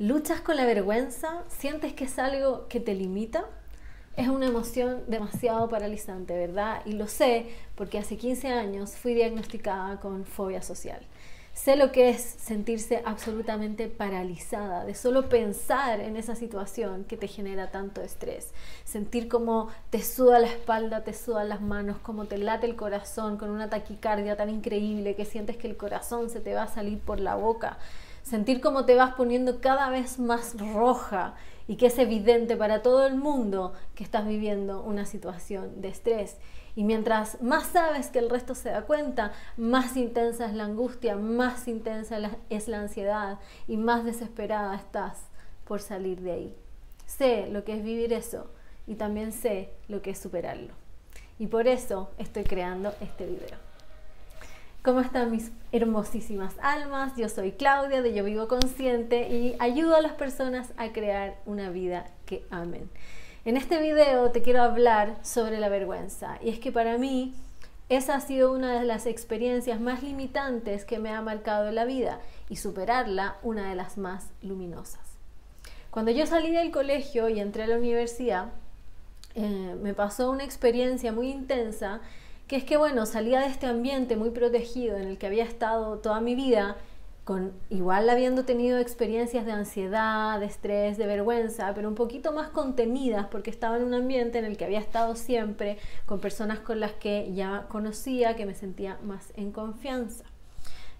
¿Luchas con la vergüenza? ¿Sientes que es algo que te limita? Es una emoción demasiado paralizante, ¿verdad? Y lo sé porque hace 15 años fui diagnosticada con fobia social. Sé lo que es sentirse absolutamente paralizada, de solo pensar en esa situación que te genera tanto estrés. Sentir como te suda la espalda, te sudan las manos, como te late el corazón con una taquicardia tan increíble que sientes que el corazón se te va a salir por la boca. Sentir como te vas poniendo cada vez más roja y que es evidente para todo el mundo que estás viviendo una situación de estrés. Y mientras más sabes que el resto se da cuenta, más intensa es la angustia, más intensa es la ansiedad y más desesperada estás por salir de ahí. Sé lo que es vivir eso y también sé lo que es superarlo. Y por eso estoy creando este video. ¿Cómo están mis hermosísimas almas? Yo soy Claudia de Yo Vivo Consciente y ayudo a las personas a crear una vida que amen. En este video te quiero hablar sobre la vergüenza y es que para mí esa ha sido una de las experiencias más limitantes que me ha marcado en la vida y superarla una de las más luminosas. Cuando yo salí del colegio y entré a la universidad, me pasó una experiencia muy intensa que es que, bueno, salía de este ambiente muy protegido en el que había estado toda mi vida, igual habiendo tenido experiencias de ansiedad, de estrés, de vergüenza, pero un poquito más contenidas porque estaba en un ambiente en el que había estado siempre, con personas con las que ya conocía, que me sentía más en confianza.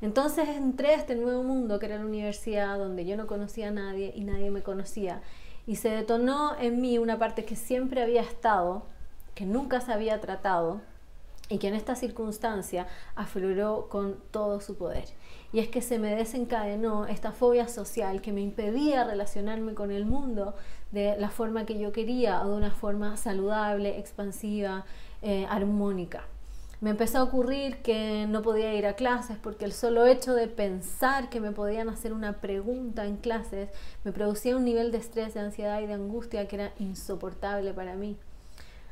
Entonces entré a este nuevo mundo que era la universidad, donde yo no conocía a nadie y nadie me conocía. Y se detonó en mí una parte que siempre había estado, que nunca se había tratado, y que en esta circunstancia afloró con todo su poder. Y es que se me desencadenó esta fobia social que me impedía relacionarme con el mundo de la forma que yo quería, o de una forma saludable, expansiva, armónica. Me empezó a ocurrir que no podía ir a clases porque el solo hecho de pensar que me podían hacer una pregunta en clases me producía un nivel de estrés, de ansiedad y de angustia que era insoportable para mí.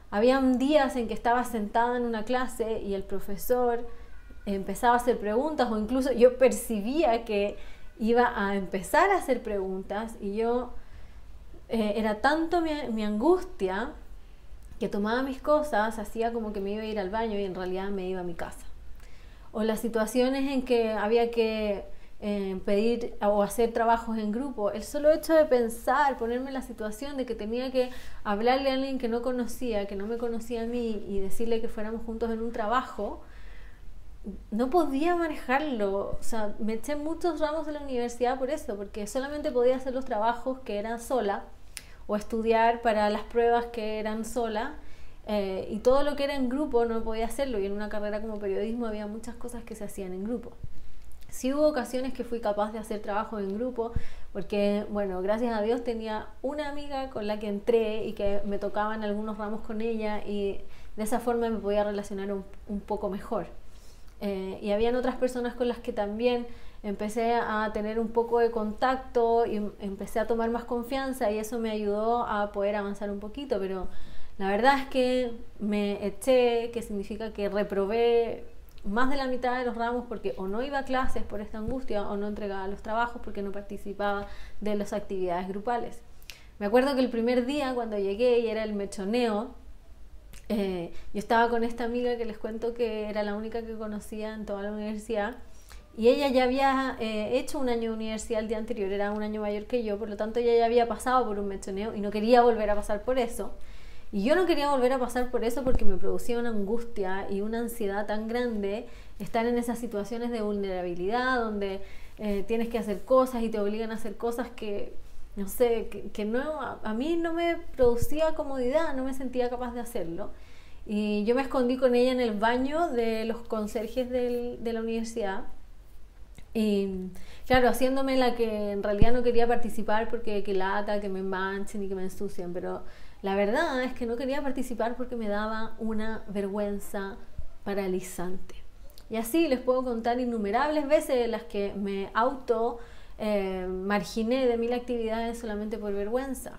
Habían días en que estaba sentada en una clase y el profesor empezaba a hacer preguntas, o incluso yo percibía que iba a empezar a hacer preguntas y yo era tanto mi angustia que tomaba mis cosas, hacía como que me iba a ir al baño y en realidad me iba a mi casa. O las situaciones en que había que pedir o hacer trabajos en grupo, el solo hecho de pensar, ponerme en la situación de que tenía que hablarle a alguien que no conocía, que no me conocía a mí, y decirle que fuéramos juntos en un trabajo, no podía manejarlo. O sea, me eché muchos ramos de la universidad por eso, porque solamente podía hacer los trabajos que eran sola, o estudiar para las pruebas que eran sola, y todo lo que era en grupo no podía hacerlo, y en una carrera como periodismo había muchas cosas que se hacían en grupo. Sí hubo ocasiones que fui capaz de hacer trabajo en grupo, porque, bueno, gracias a Dios tenía una amiga con la que entré y que me tocaban algunos ramos con ella, y de esa forma me podía relacionar un poco mejor. Y habían otras personas con las que también empecé a tener un poco de contacto y empecé a tomar más confianza, y eso me ayudó a poder avanzar un poquito, pero la verdad es que me eché, que significa que reprobé más de la mitad de los ramos porque o no iba a clases por esta angustia, o no entregaba los trabajos porque no participaba de las actividades grupales. Me acuerdo que el primer día cuando llegué y era el mechoneo, yo estaba con esta amiga que les cuento que era la única que conocía en toda la universidad, y ella ya había hecho un año de universidad el día anterior, era un año mayor que yo, por lo tanto ella ya había pasado por un mechoneo y no quería volver a pasar por eso. Y yo no quería volver a pasar por eso porque me producía una angustia y una ansiedad tan grande estar en esas situaciones de vulnerabilidad donde tienes que hacer cosas y te obligan a hacer cosas que, no sé, que no, a mí no me producía comodidad, no me sentía capaz de hacerlo. Y yo me escondí con ella en el baño de los conserjes de la universidad. Y claro, haciéndome la que en realidad no quería participar porque que lata, que me manchen y que me ensucian, pero la verdad es que no quería participar porque me daba una vergüenza paralizante. Y así les puedo contar innumerables veces en las que me marginé de mil actividades solamente por vergüenza.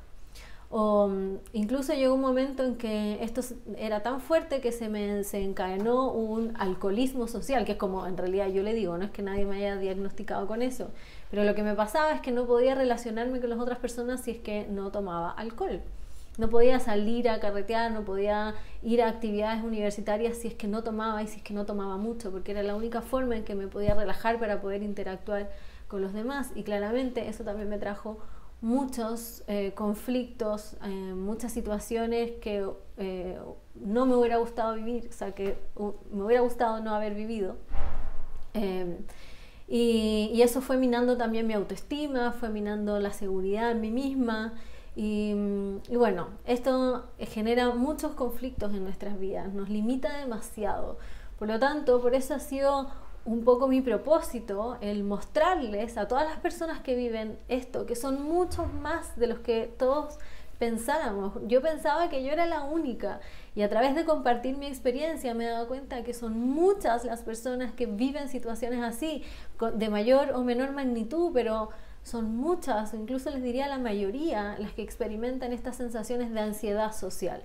O incluso llegó un momento en que esto era tan fuerte que se me desencadenó un alcoholismo social, que es como en realidad yo le digo, no es que nadie me haya diagnosticado con eso, pero lo que me pasaba es que no podía relacionarme con las otras personas si es que no tomaba alcohol. No podía salir a carretear, no podía ir a actividades universitarias si es que no tomaba y si es que no tomaba mucho, porque era la única forma en que me podía relajar para poder interactuar con los demás. Y claramente eso también me trajo muchos conflictos, muchas situaciones que no me hubiera gustado vivir, o sea, que me hubiera gustado no haber vivido. Y eso fue minando también mi autoestima, fue minando la seguridad en mí misma. Y bueno, esto genera muchos conflictos en nuestras vidas, nos limita demasiado. Por lo tanto, por eso ha sido un poco mi propósito el mostrarles a todas las personas que viven esto, que son muchos más de los que todos pensáramos. Yo pensaba que yo era la única y a través de compartir mi experiencia me he dado cuenta que son muchas las personas que viven situaciones así, de mayor o menor magnitud, pero son muchas, incluso les diría la mayoría, las que experimentan estas sensaciones de ansiedad social.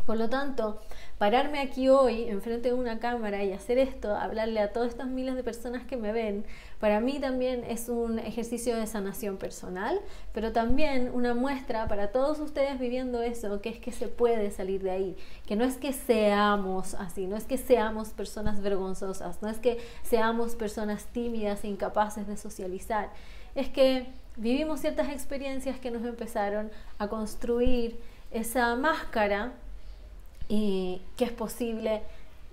Por lo tanto, pararme aquí hoy enfrente de una cámara y hacer esto, hablarle a todas estas miles de personas que me ven, para mí también es un ejercicio de sanación personal, pero también una muestra para todos ustedes viviendo eso, que es que se puede salir de ahí, que no es que seamos así, no es que seamos personas vergonzosas, no es que seamos personas tímidas e incapaces de socializar, es que vivimos ciertas experiencias que nos empezaron a construir esa máscara y que es posible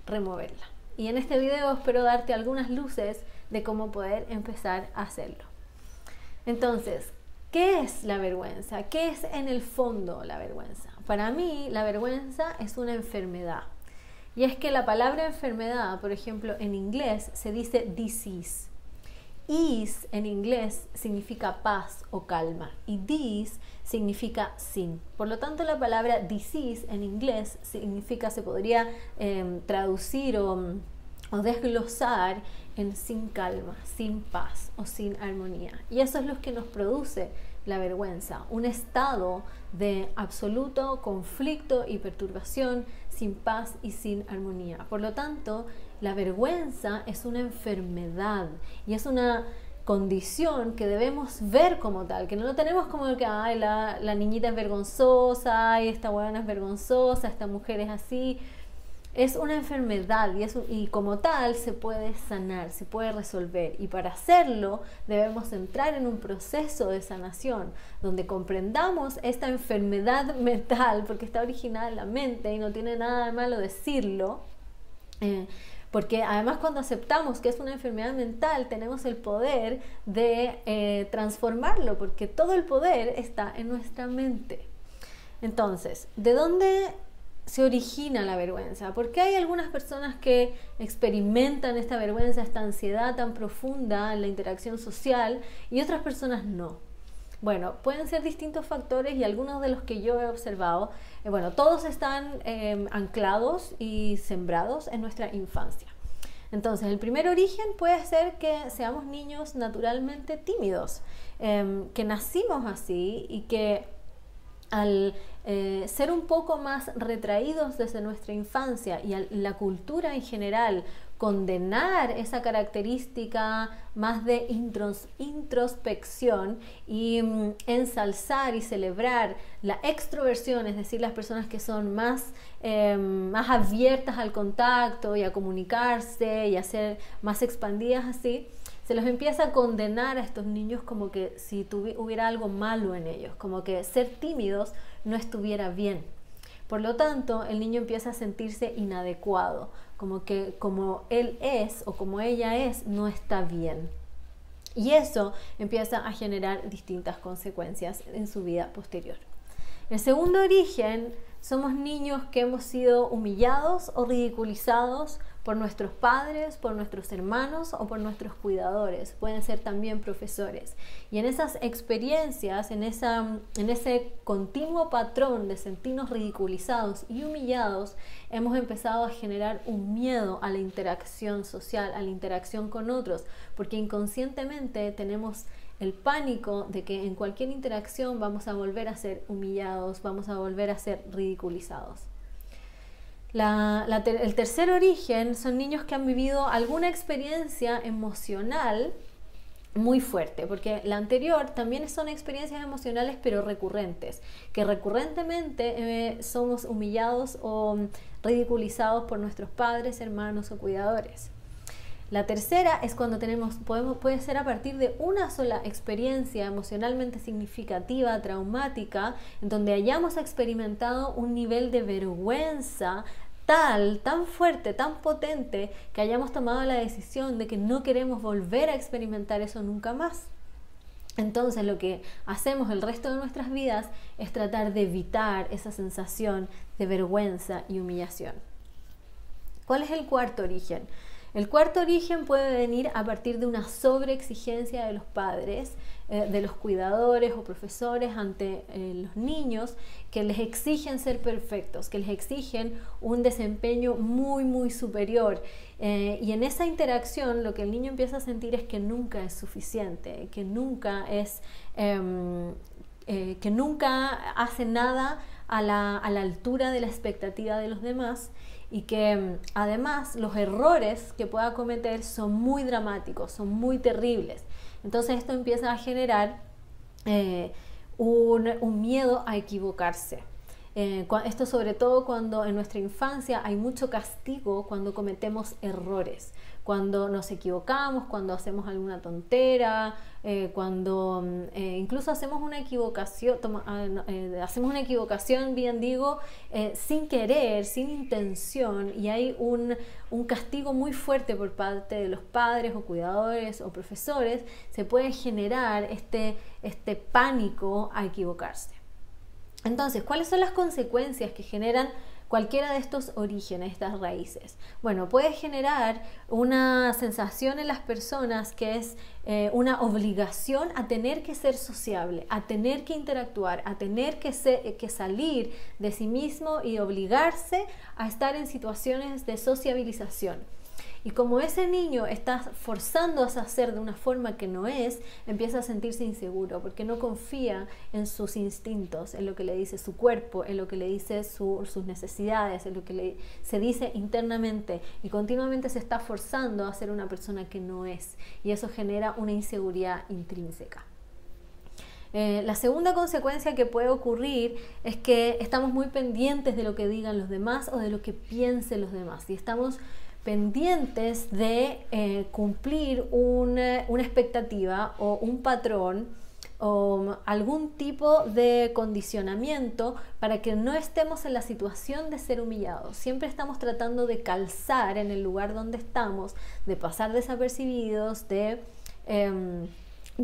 removerla. Y en este video espero darte algunas luces de cómo poder empezar a hacerlo. Entonces, ¿qué es la vergüenza? ¿Qué es en el fondo la vergüenza? Para mí, la vergüenza es una enfermedad. Y es que la palabra enfermedad, por ejemplo, en inglés se dice disease. Ease en inglés significa paz o calma y dis significa sin. Por lo tanto, la palabra disease en inglés significa, se podría traducir o desglosar en sin calma, sin paz o sin armonía. Y eso es lo que nos produce la vergüenza, un estado de absoluto conflicto y perturbación, sin paz y sin armonía. Por lo tanto, la vergüenza es una enfermedad y es una condición que debemos ver como tal, que no lo tenemos como que ay, la niñita es vergonzosa, ay, esta buena es vergonzosa, esta mujer es así. Es una enfermedad y como tal se puede sanar, se puede resolver, y para hacerlo debemos entrar en un proceso de sanación donde comprendamos esta enfermedad mental, porque está originada en la mente y no tiene nada de malo decirlo, porque además cuando aceptamos que es una enfermedad mental tenemos el poder de transformarlo, porque todo el poder está en nuestra mente. Entonces, ¿de dónde se origina la vergüenza? ¿Por qué hay algunas personas que experimentan esta vergüenza, esta ansiedad tan profunda en la interacción social y otras personas no? Bueno, pueden ser distintos factores y algunos de los que yo he observado, bueno, todos están anclados y sembrados en nuestra infancia. Entonces, el primer origen puede ser que seamos niños naturalmente tímidos, que nacimos así y que al ser un poco más retraídos desde nuestra infancia y la cultura en general condenar esa característica más de introspección y ensalzar y celebrar la extroversión, es decir, las personas que son más abiertas al contacto y a comunicarse y a ser más expandidas así, se los empieza a condenar a estos niños como que si hubiera algo malo en ellos, como que ser tímidos no estuviera bien. Por lo tanto, el niño empieza a sentirse inadecuado, como que como él es o como ella es, no está bien. Y eso empieza a generar distintas consecuencias en su vida posterior. El segundo origen, somos niños que hemos sido humillados o ridiculizados por nuestros padres, por nuestros hermanos o por nuestros cuidadores. Pueden ser también profesores. Y en esas experiencias, en ese continuo patrón de sentirnos ridiculizados y humillados, hemos empezado a generar un miedo a la interacción social, a la interacción con otros, porque inconscientemente tenemos el pánico de que en cualquier interacción vamos a volver a ser humillados, vamos a volver a ser ridiculizados. El tercer origen son niños que han vivido alguna experiencia emocional muy fuerte, porque la anterior también son experiencias emocionales pero recurrentes, que recurrentemente somos humillados o ridiculizados por nuestros padres, hermanos o cuidadores. La tercera es cuando puede ser a partir de una sola experiencia emocionalmente significativa, traumática, en donde hayamos experimentado un nivel de vergüenza tan fuerte, tan potente, que hayamos tomado la decisión de que no queremos volver a experimentar eso nunca más. Entonces lo que hacemos el resto de nuestras vidas es tratar de evitar esa sensación de vergüenza y humillación. ¿Cuál es el cuarto origen? El cuarto origen puede venir a partir de una sobreexigencia de los padres, de los cuidadores o profesores ante los niños, que les exigen ser perfectos, que les exigen un desempeño muy superior. Y en esa interacción lo que el niño empieza a sentir es que nunca es suficiente, que nunca hace nada a la altura de la expectativa de los demás, y que además los errores que pueda cometer son muy dramáticos, son muy terribles. Entonces esto empieza a generar un miedo a equivocarse. Esto sobre todo cuando en nuestra infancia hay mucho castigo cuando cometemos errores, cuando nos equivocamos, cuando hacemos alguna tontera, cuando incluso hacemos una equivocación, bien digo, sin querer, sin intención, y hay un castigo muy fuerte por parte de los padres o cuidadores o profesores, se puede generar este pánico a equivocarse. Entonces, ¿cuáles son las consecuencias que generan cualquiera de estos orígenes, estas raíces? Bueno, puede generar una sensación en las personas que es una obligación a tener que ser sociable, a tener que interactuar, a tener que salir de sí mismo y obligarse a estar en situaciones de sociabilización. Y como ese niño está forzándose a hacer de una forma que no es, empieza a sentirse inseguro porque no confía en sus instintos, en lo que le dice su cuerpo, en lo que le dice sus necesidades, en lo que se dice internamente, y continuamente se está forzando a ser una persona que no es, y eso genera una inseguridad intrínseca. La segunda consecuencia que puede ocurrir es que estamos muy pendientes de lo que digan los demás o de lo que piensen los demás, y estamos pendientes de cumplir una expectativa o un patrón o algún tipo de condicionamiento para que no estemos en la situación de ser humillados. Siempre estamos tratando de calzar en el lugar donde estamos, de pasar desapercibidos, de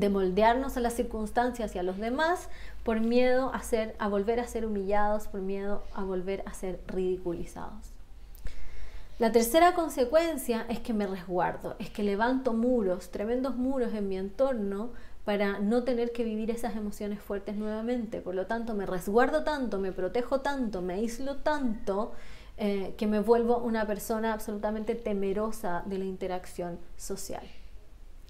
moldearnos a las circunstancias y a los demás por miedo a volver a ser humillados, por miedo a volver a ser ridiculizados. La tercera consecuencia es que me resguardo, es que levanto muros, tremendos muros en mi entorno para no tener que vivir esas emociones fuertes nuevamente. Por lo tanto, me resguardo tanto, me protejo tanto, me aíslo tanto, que me vuelvo una persona absolutamente temerosa de la interacción social.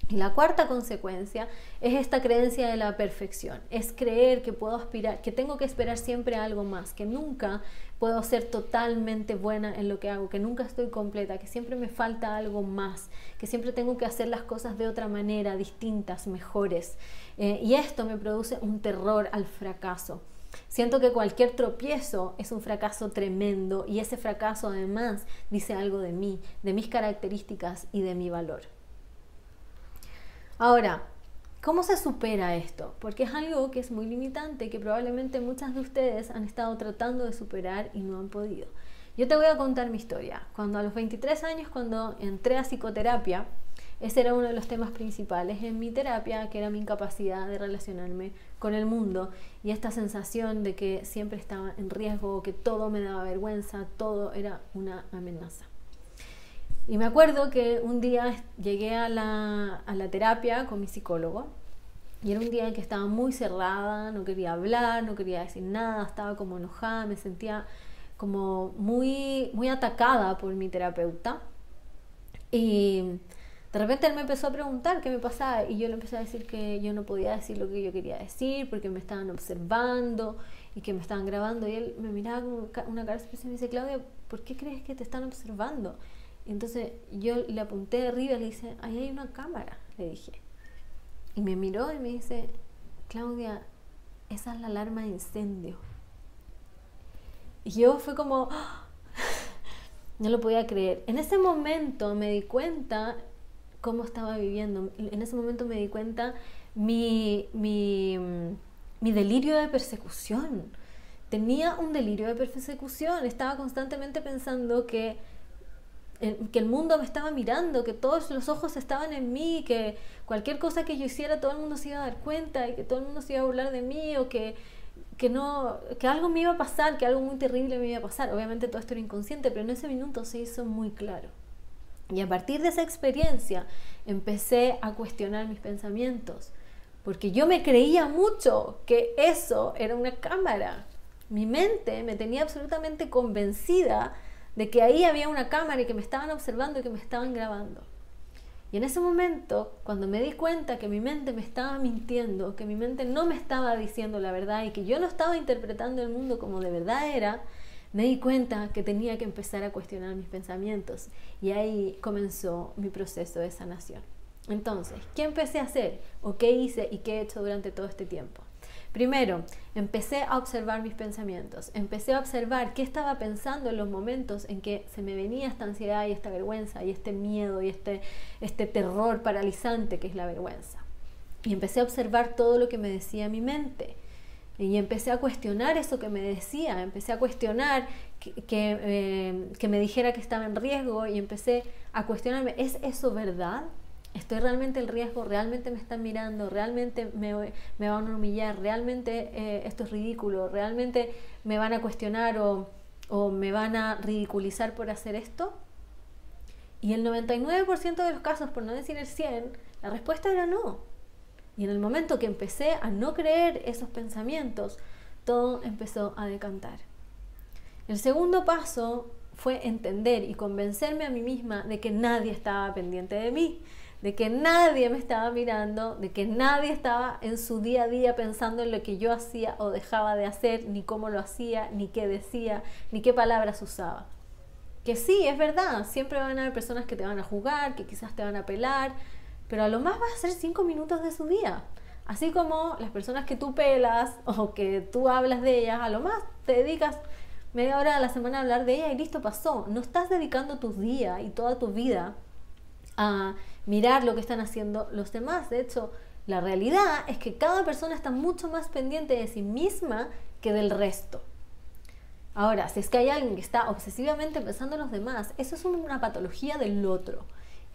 Y la cuarta consecuencia es esta creencia de la perfección, es creer que puedo aspirar, que tengo que esperar siempre algo más, que nunca puedo ser totalmente buena en lo que hago, que nunca estoy completa, que siempre me falta algo más, que siempre tengo que hacer las cosas de otra manera, distintas, mejores. Y esto me produce un terror al fracaso. Siento que cualquier tropiezo es un fracaso tremendo, y ese fracaso además dice algo de mí, de mis características y de mi valor. Ahora, ¿cómo se supera esto? Porque es algo que es muy limitante, que probablemente muchas de ustedes han estado tratando de superar y no han podido. Yo te voy a contar mi historia. Cuando a los 23 años, cuando entré a psicoterapia, ese era uno de los temas principales en mi terapia, que era mi incapacidad de relacionarme con el mundo y esta sensación de que siempre estaba en riesgo, que todo me daba vergüenza, todo era una amenaza. Y me acuerdo que un día llegué a la terapia con mi psicólogo, y era un día en que estaba muy cerrada, no quería hablar, no quería decir nada, estaba como enojada, me sentía como muy atacada por mi terapeuta. Y De repente él me empezó a preguntar qué me pasaba y yo le empecé a decir que yo no podía decir lo que yo quería decir porque me estaban observando y que me estaban grabando, y él me miraba con una cara especial y me dice, Claudia, ¿por qué crees que te están observando? Y entonces yo le apunté de arriba y le dije, ahí hay una cámara, le dije. Y me miró y me dice, Claudia, esa es la alarma de incendio. Y yo fue como, ¡oh! No lo podía creer. En ese momento me di cuenta cómo estaba viviendo. En ese momento me di cuenta mi delirio de persecución. Tenía un delirio de persecución. Estaba constantemente pensando que el mundo me estaba mirando, que todos los ojos estaban en mí, que cualquier cosa que yo hiciera todo el mundo se iba a dar cuenta y que todo el mundo se iba a burlar de mí, o que algo me iba a pasar, que algo muy terrible me iba a pasar. Obviamente todo esto era inconsciente, pero en ese minuto se hizo muy claro. Y a partir de esa experiencia empecé a cuestionar mis pensamientos, porque yo me creía mucho que eso era una cámara. Mi mente me tenía absolutamente convencida de que ahí había una cámara y que me estaban observando y que me estaban grabando. Y en ese momento, cuando me di cuenta que mi mente me estaba mintiendo, que mi mente no me estaba diciendo la verdad y que yo no estaba interpretando el mundo como de verdad era, me di cuenta que tenía que empezar a cuestionar mis pensamientos. Y ahí comenzó mi proceso de sanación. Entonces, ¿qué empecé a hacer? ¿O qué hice y qué he hecho durante todo este tiempo? Primero, empecé a observar mis pensamientos. Empecé a observar qué estaba pensando en los momentos en que se me venía esta ansiedad y esta vergüenza y este miedo y este terror paralizante que es la vergüenza. Y empecé a observar todo lo que me decía mi mente. Y empecé a cuestionar eso que me decía. Empecé a cuestionar que me dijera que estaba en riesgo, y empecé a cuestionarme, ¿es eso verdad? ¿Estoy realmente en riesgo? ¿Realmente me están mirando? ¿Realmente me van a humillar? ¿Realmente esto es ridículo? ¿Realmente me van a cuestionar o me van a ridiculizar por hacer esto? Y el 99% de los casos, por no decir el 100%, la respuesta era no. Y en el momento que empecé a no creer esos pensamientos, todo empezó a decantar. El segundo paso fue entender y convencerme a mí misma de que nadie estaba pendiente de mí, de que nadie me estaba mirando, de que nadie estaba en su día a día pensando en lo que yo hacía o dejaba de hacer, ni cómo lo hacía, ni qué decía, ni qué palabras usaba. Que sí, es verdad, siempre van a haber personas que te van a juzgar, que quizás te van a pelar, pero a lo más vas a hacer 5 minutos de su día. Así como las personas que tú pelas o que tú hablas de ellas, a lo más te dedicas media hora a la semana a hablar de ella y listo, pasó. No estás dedicando tus días y toda tu vida a mirar lo que están haciendo los demás. De hecho, la realidad es que cada persona está mucho más pendiente de sí misma que del resto. Ahora, si es que hay alguien que está obsesivamente pensando en los demás, eso es una patología del otro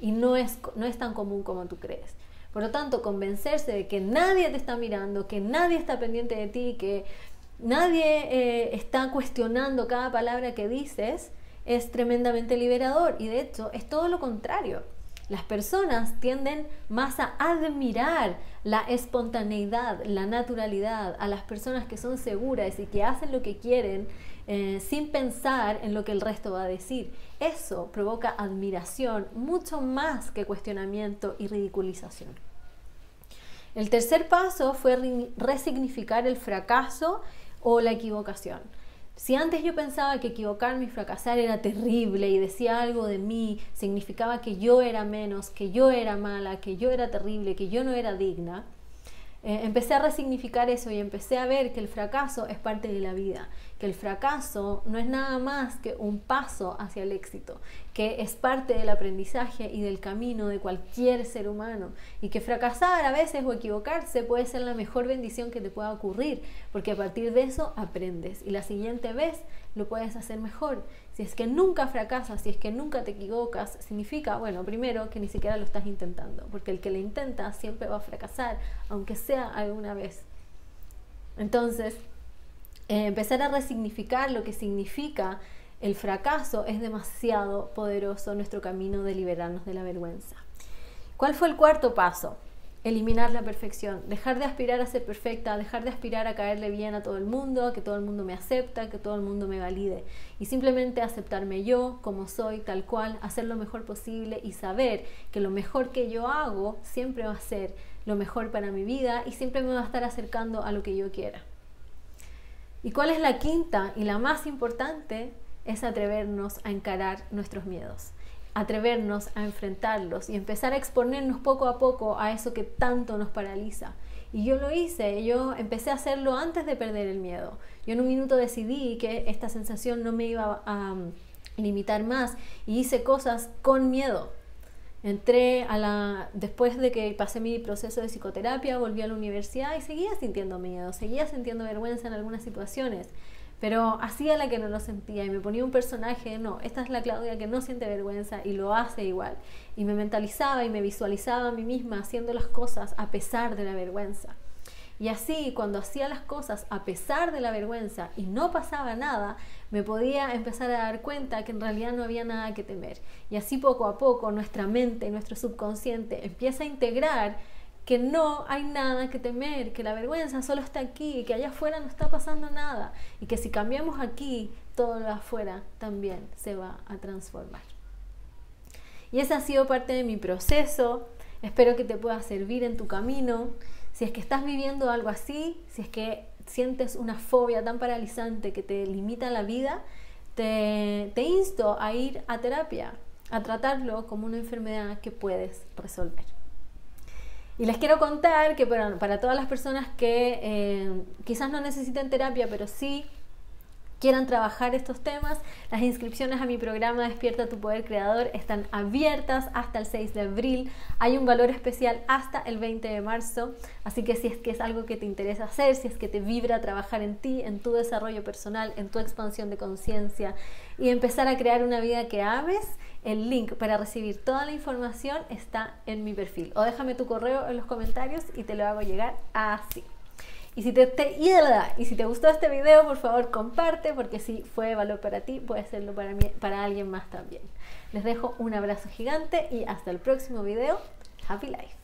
y no es tan común como tú crees. Por lo tanto, convencerse de que nadie te está mirando, que nadie está pendiente de ti, que nadie está cuestionando cada palabra que dices, es tremendamente liberador. Y de hecho, es todo lo contrario. Las personas tienden más a admirar la espontaneidad, la naturalidad, a las personas que son seguras y que hacen lo que quieren sin pensar en lo que el resto va a decir. Eso provoca admiración mucho más que cuestionamiento y ridiculización. El tercer paso fue resignificar el fracaso o la equivocación. Si antes yo pensaba que equivocarme y fracasar era terrible y decía algo de mí, significaba que yo era menos, que yo era mala, que yo era terrible, que yo no era digna, empecé a resignificar eso y empecé a ver que el fracaso es parte de la vida, que el fracaso no es nada más que un paso hacia el éxito, que es parte del aprendizaje y del camino de cualquier ser humano, y que fracasar a veces o equivocarse puede ser la mejor bendición que te pueda ocurrir, porque a partir de eso aprendes y la siguiente vez lo puedes hacer mejor. Si es que nunca fracasas, si es que nunca te equivocas, significa, bueno, primero que ni siquiera lo estás intentando, porque el que lo intenta siempre va a fracasar, aunque sea alguna vez. Entonces, empezar a resignificar lo que significa el fracaso es demasiado poderoso en nuestro camino de liberarnos de la vergüenza. ¿Cuál fue el cuarto paso? eliminar la perfección, dejar de aspirar a ser perfecta, dejar de aspirar a caerle bien a todo el mundo, a que todo el mundo me acepta, que todo el mundo me valide, y simplemente aceptarme yo como soy, tal cual, hacer lo mejor posible y saber que lo mejor que yo hago siempre va a ser lo mejor para mi vida y siempre me va a estar acercando a lo que yo quiera. ¿Y cuál es la quinta y la más importante? Es atrevernos a encarar nuestros miedos, atrevernos a enfrentarlos y empezar a exponernos poco a poco a eso que tanto nos paraliza. Y yo lo hice, yo empecé a hacerlo antes de perder el miedo. Yo en un minuto decidí que esta sensación no me iba a limitar más y hice cosas con miedo. Después de que pasé mi proceso de psicoterapia, volví a la universidad y seguía sintiendo miedo, seguía sintiendo vergüenza en algunas situaciones, pero hacía la que no lo sentía y me ponía un personaje, no, esta es la Claudia que no siente vergüenza y lo hace igual. Y me mentalizaba y me visualizaba a mí misma haciendo las cosas a pesar de la vergüenza. Y así, cuando hacía las cosas a pesar de la vergüenza y no pasaba nada, me podía empezar a dar cuenta que en realidad no había nada que temer. Y así poco a poco nuestra mente y nuestro subconsciente empieza a integrar que no hay nada que temer, que la vergüenza solo está aquí, que allá afuera no está pasando nada y que si cambiamos aquí, todo lo de afuera también se va a transformar. Y ese ha sido parte de mi proceso. Espero que te pueda servir en tu camino. Si es que estás viviendo algo así, si es que sientes una fobia tan paralizante que te limita la vida, te insto a ir a terapia, a tratarlo como una enfermedad que puedes resolver. Y les quiero contar que para todas las personas que quizás no necesiten terapia, pero sí quieran trabajar estos temas, las inscripciones a mi programa Despierta tu Poder Creador están abiertas hasta el 6 de abril. Hay un valor especial hasta el 20 de marzo, así que si es que es algo que te interesa hacer, si es que te vibra trabajar en ti, en tu desarrollo personal, en tu expansión de conciencia y empezar a crear una vida que ames, el link para recibir toda la información está en mi perfil. O déjame tu correo en los comentarios y te lo hago llegar así. Y si te gustó este video, por favor comparte, porque si fue de valor para ti, puede serlo para alguien más también. Les dejo un abrazo gigante y hasta el próximo video. Happy Life.